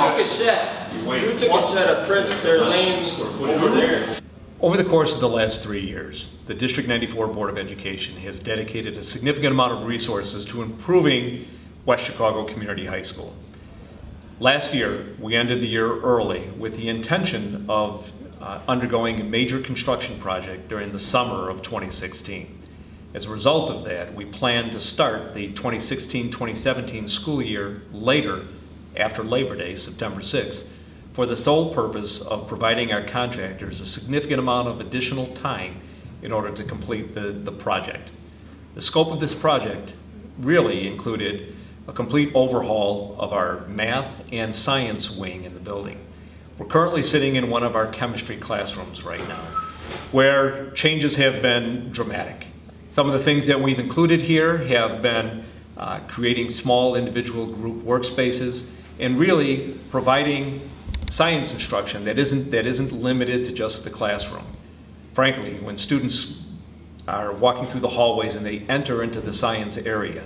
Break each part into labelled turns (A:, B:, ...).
A: took a set. Drew took a set of prints. They're laying over there.
B: Over the course of the last 3 years, the District 94 Board of Education has dedicated a significant amount of resources to improving West Chicago Community High School. Last year, we ended the year early with the intention of undergoing a major construction project during the summer of 2016. As a result of that, we plan to start the 2016-2017 school year later, after Labor Day, September 6th, for the sole purpose of providing our contractors a significant amount of additional time in order to complete the project. The scope of this project really included a complete overhaul of our math and science wing in the building. We're currently sitting in one of our chemistry classrooms right now, where changes have been dramatic. Some of the things that we've included here have been creating small individual group workspaces and really providing science instruction that isn't limited to just the classroom. Frankly, when students are walking through the hallways and they enter into the science area,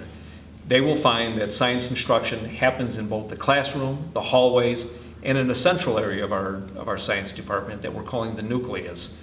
B: they will find that science instruction happens in both the classroom, the hallways, and in a central area of our science department that we're calling the nucleus,